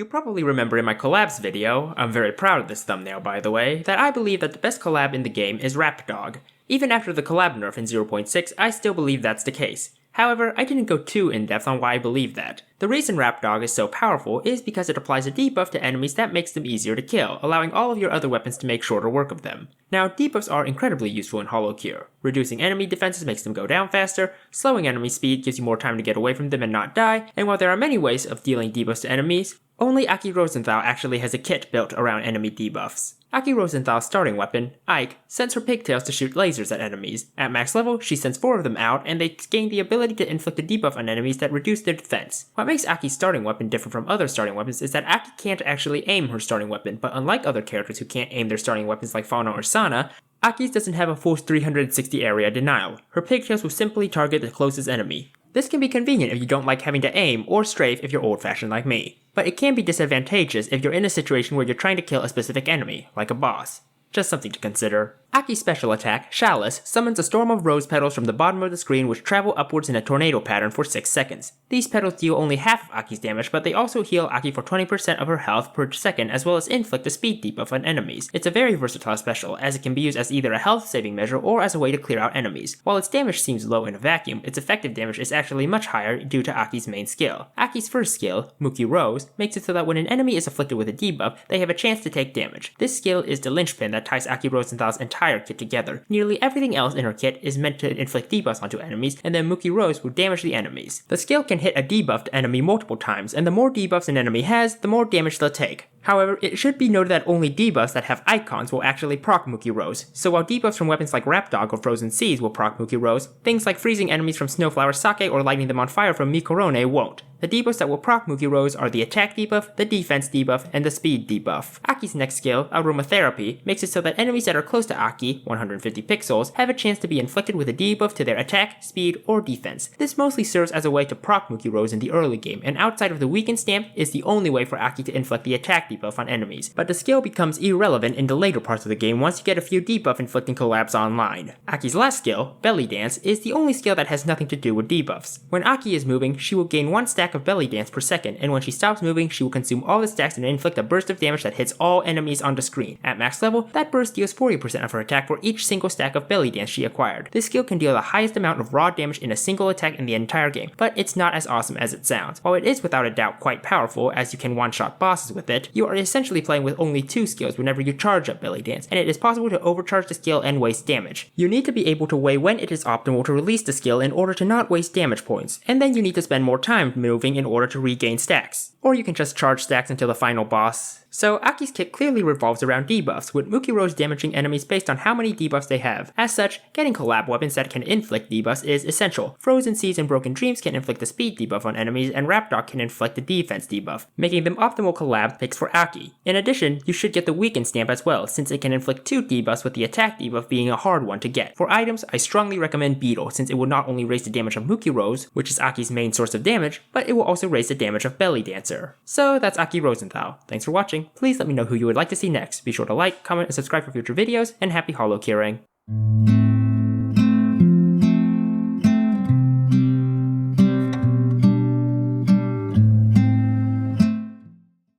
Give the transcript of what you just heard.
You probably remember in my collabs video, I'm very proud of this thumbnail by the way, that I believe that the best collab in the game is Rapdog. Even after the collab nerf in 0.6, I still believe that's the case. However, I didn't go too in-depth on why I believe that. The reason Rapdog is so powerful is because it applies a debuff to enemies that makes them easier to kill, allowing all of your other weapons to make shorter work of them. Now, debuffs are incredibly useful in Holocure. Reducing enemy defenses makes them go down faster, slowing enemy speed gives you more time to get away from them and not die, and while there are many ways of dealing debuffs to enemies, only Aki Rosenthal actually has a kit built around enemy debuffs. Aki Rosenthal's starting weapon, Ike, sends her pigtails to shoot lasers at enemies. At max level, she sends 4 of them out, and they gain the ability to inflict a debuff on enemies that reduce their defense. What makes Aki's starting weapon different from other starting weapons is that Aki can't actually aim her starting weapon, but unlike other characters who can't aim their starting weapons like Fauna or Sana, Aki's doesn't have a full 360 area denial. Her pigtails will simply target the closest enemy. This can be convenient if you don't like having to aim, or strafe if you're old-fashioned like me. But it can be disadvantageous if you're in a situation where you're trying to kill a specific enemy, like a boss. Just something to consider. Aki's special attack, Shallys, summons a storm of rose petals from the bottom of the screen which travel upwards in a tornado pattern for 6 seconds. These petals deal only half of Aki's damage, but they also heal Aki for 20% of her health per second as well as inflict a speed debuff on enemies. It's a very versatile special, as it can be used as either a health saving measure or as a way to clear out enemies. While its damage seems low in a vacuum, its effective damage is actually much higher due to Aki's main skill. Aki's first skill, Muki Rose, makes it so that when an enemy is afflicted with a debuff, they have a chance to take damage. This skill is the linchpin that ties Aki Rosenthal's entire kit together. Nearly everything else in her kit is meant to inflict debuffs onto enemies, and then Muki Rose will damage the enemies. The skill can hit a debuffed enemy multiple times, and the more debuffs an enemy has, the more damage they'll take. However, it should be noted that only debuffs that have icons will actually proc Muki Rose, so while debuffs from weapons like Rapdog or Frozen Seas will proc Muki Rose, things like freezing enemies from Snowflower Sake or lighting them on fire from Mikorone won't. The debuffs that will proc Muki Rose are the attack debuff, the defense debuff, and the speed debuff. Aki's next skill, Aromatherapy, makes it so that enemies that are close to Aki, 150 pixels, have a chance to be inflicted with a debuff to their attack, speed, or defense. This mostly serves as a way to proc Muki Rose in the early game, and outside of the weaken stamp is the only way for Aki to inflict the attack debuff on enemies. But the skill becomes irrelevant in the later parts of the game once you get a few debuff inflicting collabs online. Aki's last skill, Belly Dance, is the only skill that has nothing to do with debuffs. When Aki is moving, she will gain 1 stack of Belly Dance per second, and when she stops moving, she will consume all the stacks and inflict a burst of damage that hits all enemies on the screen. At max level, that burst deals 40% of her attack for each single stack of Belly Dance she acquired. This skill can deal the highest amount of raw damage in a single attack in the entire game, but it's not as awesome as it sounds. While it is without a doubt quite powerful, as you can one-shot bosses with it, you are essentially playing with only 2 skills whenever you charge up Belly Dance, and it is possible to overcharge the skill and waste damage. You need to be able to weigh when it is optimal to release the skill in order to not waste damage points, and then you need to spend more time moving in order to regain stacks. Or you can just charge stacks until the final boss. So Aki's kit clearly revolves around debuffs, with Muki Rose damaging enemies based on how many debuffs they have. As such, getting collab weapons that can inflict debuffs is essential. Frozen Seas and Broken Dreams can inflict the speed debuff on enemies, and Rapdog can inflict the defense debuff, making them optimal collab picks for Aki. In addition, you should get the weaken stamp as well, since it can inflict 2 debuffs with the attack debuff being a hard one to get. For items, I strongly recommend Beetle, since it will not only raise the damage of Muki Rose, which is Aki's main source of damage, but it will also raise the damage of Belly Dancer. So that's Aki Rosenthal. Thanks for watching. Please let me know who you would like to see next. Be sure to like, comment, and subscribe for future videos, and happy holo curing.